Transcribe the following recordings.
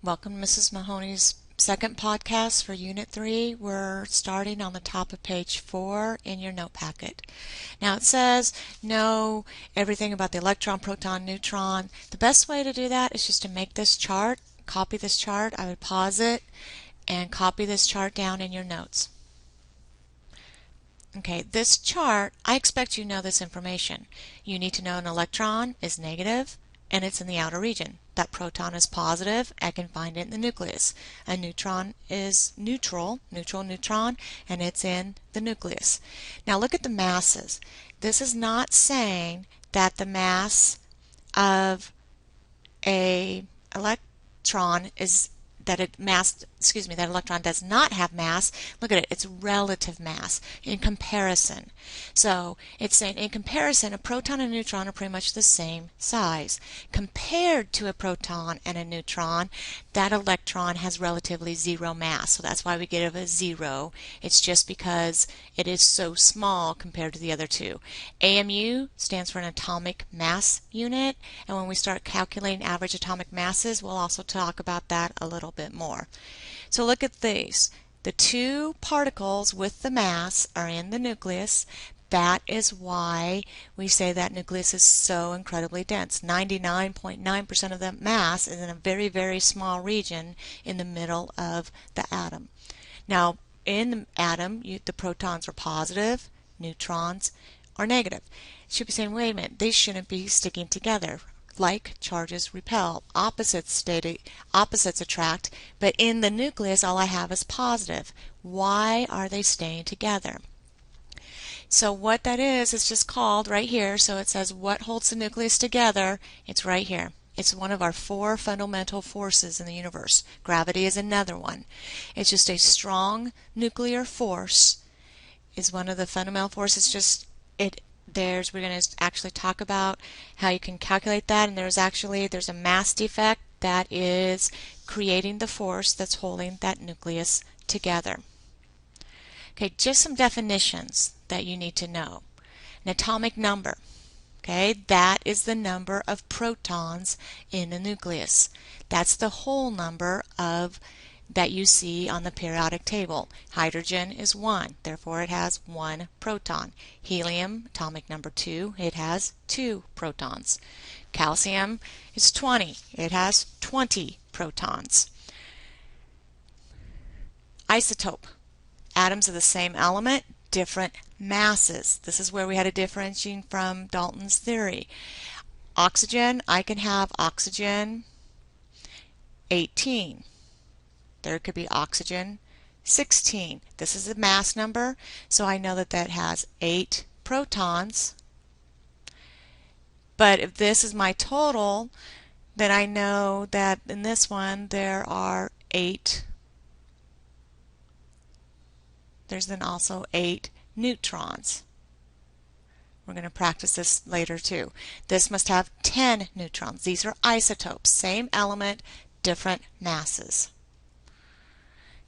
Welcome to Mrs. Mahoney's second podcast for Unit 3. We're starting on the top of page 4 in your note packet. Now it says know everything about the electron, proton, neutron. The best way to do that is just to make this chart, copy this chart. I would pause it and copy this chart down in your notes. Okay, this chart, I expect you know this information. You need to know an electron is negative and it's in the outer region. That proton is positive, I can find it in the nucleus. A neutron is neutral, neutron, and it's in the nucleus. Now look at the masses. This is not saying that the mass of a electron is that that electron does not have mass. Look at it, it's relative mass in comparison. So it's saying in comparison, a proton and a neutron are pretty much the same size. Compared to a proton and a neutron, that electron has relatively zero mass. So that's why we give it a 0. It's just because it is so small compared to the other two. AMU stands for an atomic mass unit, and when we start calculating average atomic masses, we'll also talk about that a little bit more. So look at these. The two particles with the mass are in the nucleus. That is why we say that nucleus is so incredibly dense. 99.9% of the mass is in a very, very small region in the middle of the atom. Now, in the atom, the protons are positive, neutrons are negative. You should be saying, wait a minute, they shouldn't be sticking together. Like charges repel, opposites attract, but in the nucleus all I have is positive. Why are they staying together? So what that is just called right here. So it says what holds the nucleus together. It's right here. It's one of our 4 fundamental forces in the universe. Gravity is another one. It's just a strong nuclear force is one of the fundamental forces. We're going to actually talk about how you can calculate that, and there's a mass defect that is creating the force that's holding that nucleus together. Okay, just some definitions that you need to know. An atomic number, okay, that is the number of protons in the nucleus. That's the whole number that you see on the periodic table. Hydrogen is 1, therefore it has 1 proton. Helium, atomic number 2, it has 2 protons. Calcium is 20, it has 20 protons. Isotope, atoms of the same element, different masses. This is where we had a differentiating from Dalton's theory. Oxygen, I can have oxygen 18. There could be oxygen 16. This is a mass number, so I know that that has 8 protons. But if this is my total, then I know that in this one there are 8. There's then also 8 neutrons. We're going to practice this later too. This must have 10 neutrons. These are isotopes, same element, different masses.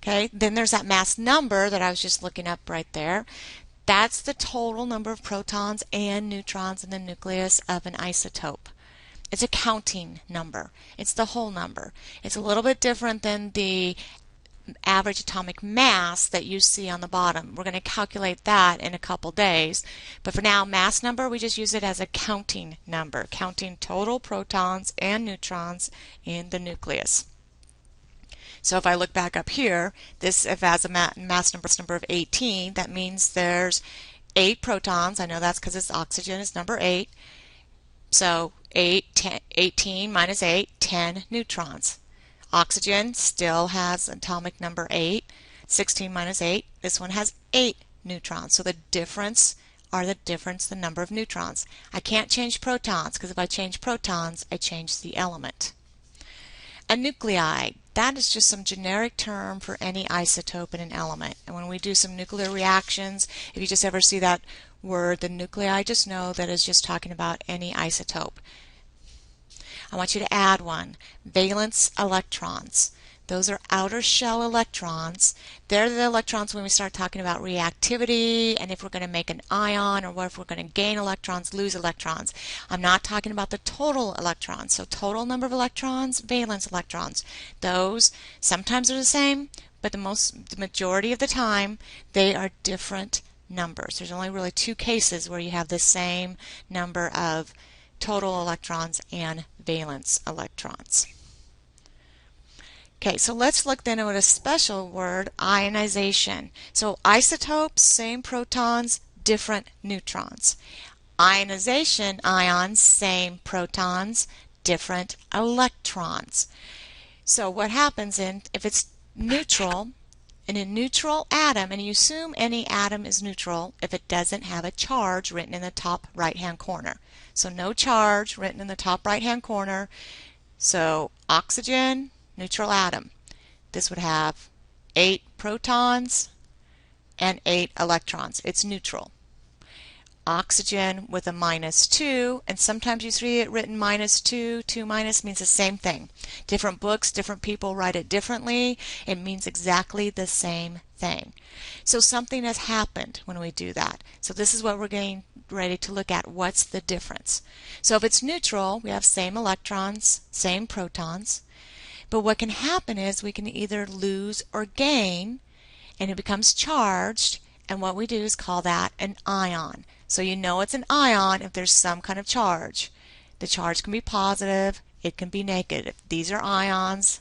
Okay, then there's that mass number that I was just looking up right there. That's the total number of protons and neutrons in the nucleus of an isotope. It's a counting number. It's the whole number. It's a little bit different than the average atomic mass that you see on the bottom. We're going to calculate that in a couple days. But for now, mass number, we just use it as a counting number, counting total protons and neutrons in the nucleus. So if I look back up here, if it has a mass number of 18, that means there's 8 protons. I know that's because it's oxygen is number 8. So 18 minus 8, 10 neutrons. Oxygen still has atomic number 8. 16 minus 8, this one has 8 neutrons. So the number of neutrons. I can't change protons because if I change protons, I change the element. A nuclide, that is just some generic term for any isotope in an element. And when we do some nuclear reactions, if you just ever see that word, the nuclei, just know that it's just talking about any isotope. I want you to add one. Valence electrons. Those are outer shell electrons. They're the electrons when we start talking about reactivity and if we're going to make an ion or what if we're going to gain electrons, lose electrons. I'm not talking about the total electrons. So total number of electrons, valence electrons. Those sometimes are the same, but the majority of the time they are different numbers. There's only really two cases where you have the same number of total electrons and valence electrons. Okay, so let's look then at a special word, ionization. So isotopes, same protons, different neutrons. Ionization, ions, same protons, different electrons. So what happens if it's neutral, in a neutral atom, and you assume any atom is neutral if it doesn't have a charge written in the top right-hand corner. So no charge written in the top right-hand corner. So oxygen, neutral atom. This would have 8 protons and 8 electrons. It's neutral. Oxygen with a -2, and sometimes you see it written -2, 2 minus means the same thing. Different books, different people write it differently. It means exactly the same thing. So something has happened when we do that. So this is what we're getting ready to look at. What's the difference? So if it's neutral, we have same electrons, same protons. But what can happen is we can either lose or gain, and it becomes charged, and what we do is call that an ion. So you know it's an ion if there's some kind of charge. The charge can be positive, it can be negative. These are ions,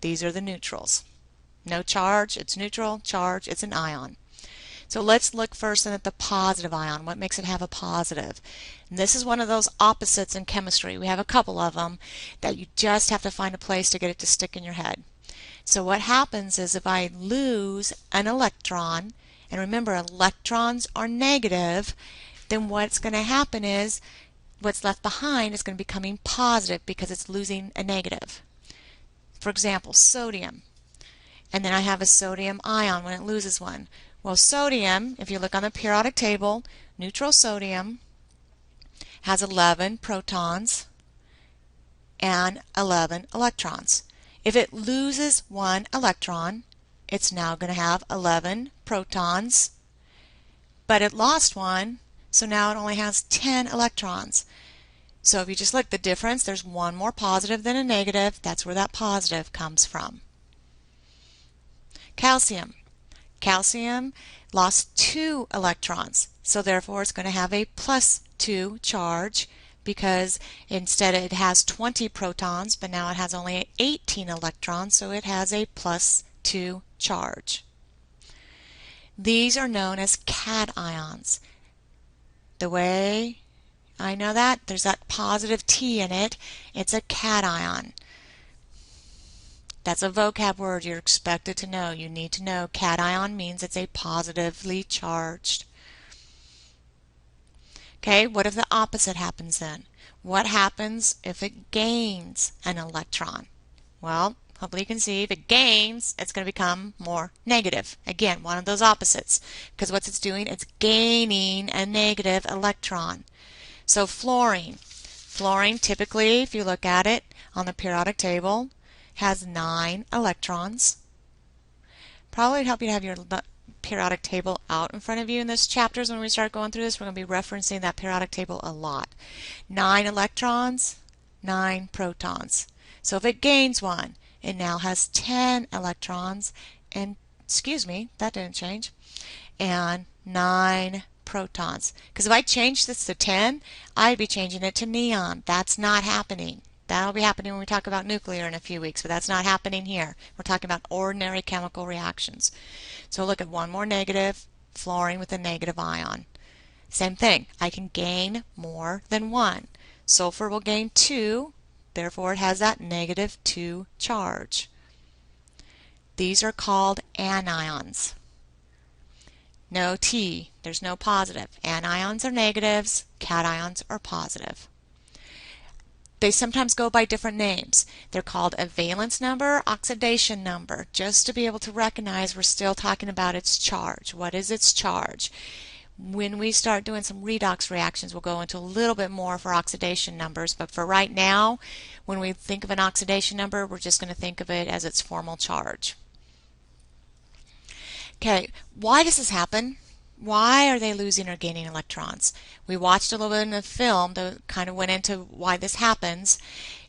these are the neutrals. No charge, it's neutral. Charge, it's an ion. So let's look first at the positive ion. What makes it have a positive? And this is one of those opposites in chemistry. We have a couple of them that you just have to find a place to get it to stick in your head. So what happens is if I lose an electron, and remember electrons are negative, then what's going to happen is what's left behind is going to be becoming positive because it's losing a negative. For example, sodium. And then I have a sodium ion when it loses one. Well, sodium, if you look on the periodic table, neutral sodium has 11 protons and 11 electrons. If it loses one electron, it's now going to have 11 protons, but it lost one, so now it only has 10 electrons. So if you just look at the difference, there's one more positive than a negative. That's where that positive comes from. Calcium. Calcium lost 2 electrons, so therefore it's going to have a +2 charge because instead it has 20 protons, but now it has only 18 electrons, so it has a +2 charge. These are known as cations. The way I know that, there's that positive T in it, it's a cation. That's a vocab word you're expected to know. You need to know cation means it's a positively charged. Okay, what if the opposite happens then? What happens if it gains an electron? Well, hopefully you can see if it gains, it's going to become more negative. Again, one of those opposites. Because what it's doing, it's gaining a negative electron. So fluorine. Fluorine typically, if you look at it on the periodic table, has 9 electrons. Probably would help you to have your periodic table out in front of you in this chapters. When we start going through this, we're going to be referencing that periodic table a lot. 9 electrons, 9 protons. So if it gains one, it now has 10 electrons, and excuse me, that didn't change, and 9 protons. Because if I change this to 10, I'd be changing it to neon. That's not happening. That'll be happening when we talk about nuclear in a few weeks, but that's not happening here. We're talking about ordinary chemical reactions. So look at one more negative, fluorine with a negative ion. Same thing, I can gain more than 1. Sulfur will gain 2, therefore it has that -2 charge. These are called anions. No T, there's no positive. Anions are negatives, cations are positive. They sometimes go by different names. They're called a valence number, oxidation number, just to be able to recognize we're still talking about its charge. What is its charge? When we start doing some redox reactions, we'll go into a little bit more for oxidation numbers, but for right now, when we think of an oxidation number, we're just going to think of it as its formal charge. Okay, why does this happen? Why are they losing or gaining electrons? We watched a little bit in the film that kind of went into why this happens.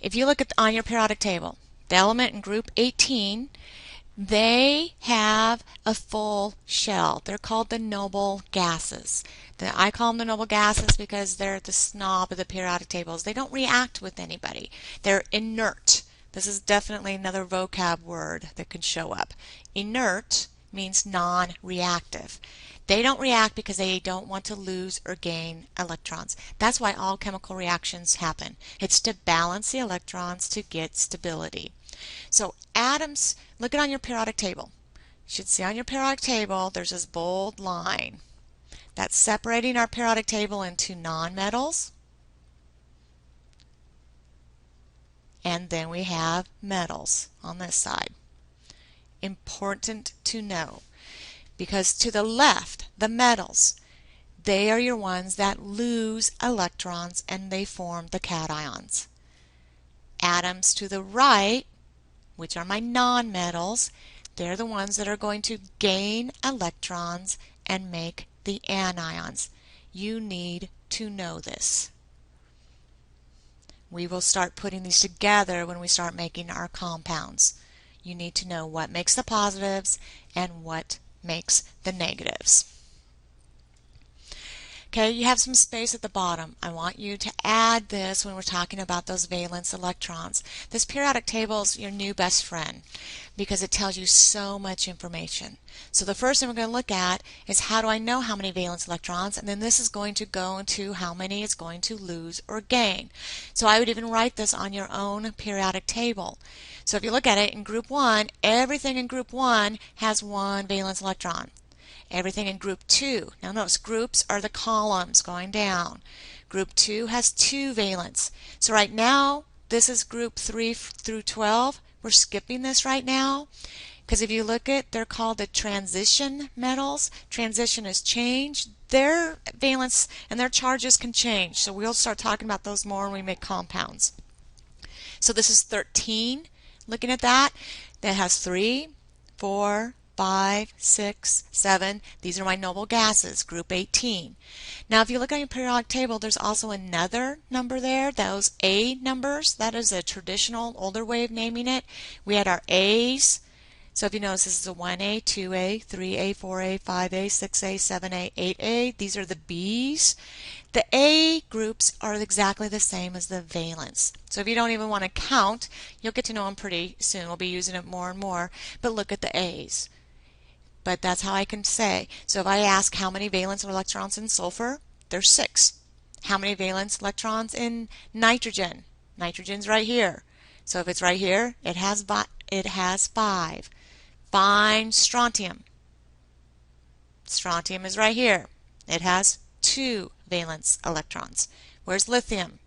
If you look at on your periodic table, the element in group 18, they have a full shell. They're called the noble gases. I call them the noble gases because they're the snob of the periodic tables. They don't react with anybody. They're inert. This is definitely another vocab word that could show up. Inert means non-reactive. They don't react because they don't want to lose or gain electrons. That's why all chemical reactions happen. It's to balance the electrons to get stability. So atoms, look at on your periodic table. You should see on your periodic table there's this bold line. That's separating our periodic table into nonmetals. And then we have metals on this side. Important to know, because to the left, the metals, they are your ones that lose electrons and they form the cations. Atoms to the right, which are my nonmetals, they're the ones that are going to gain electrons and make the anions. You need to know this. We will start putting these together when we start making our compounds. You need to know what makes the positives and what makes the negatives. Okay, you have some space at the bottom. I want you to add this when we're talking about those valence electrons. This periodic table is your new best friend because it tells you so much information. So the first thing we're going to look at is how do I know how many valence electrons, and then this is going to go into how many it's going to lose or gain. So I would even write this on your own periodic table. So if you look at it in group 1, everything in group 1 has one valence electron. Everything in group 2, now notice groups are the columns going down. Group 2 has 2 valence. So right now, this is group 3 through 12. We're skipping this right now because if you look at, they're called the transition metals. Transition is change. Their valence and their charges can change. So we'll start talking about those more when we make compounds. So this is 13. Looking at that, that has 3, 4, 5, 6, 7. These are my noble gases, group 18. Now if you look on your periodic table, there's also another number there, those A numbers. That is a traditional older way of naming it. We had our A's. So if you notice, this is a 1A, 2A, 3A, 4A, 5A, 6A, 7A, 8A. These are the B's. The A groups are exactly the same as the valence. So if you don't even want to count, you'll get to know them pretty soon. We'll be using it more and more. But look at the A's. But that's how I can say. So if I ask how many valence electrons in sulfur, there's 6. How many valence electrons in nitrogen? Nitrogen's right here. So if it's right here, it has 5. Find strontium. Strontium is right here. It has 2 valence electrons. Where's lithium?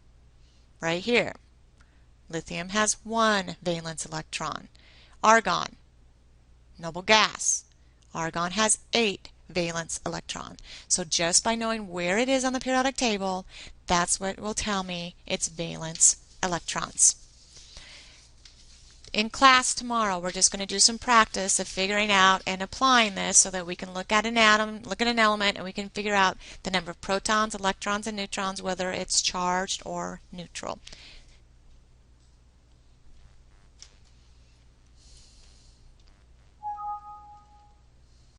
Right here. Lithium has 1 valence electron. Argon, noble gas. Argon has 8 valence electron. So just by knowing where it is on the periodic table, that's what will tell me its valence electrons. In class tomorrow, we're just going to do some practice of figuring out and applying this so that we can look at an atom, look at an element, and we can figure out the number of protons, electrons, and neutrons, whether it's charged or neutral.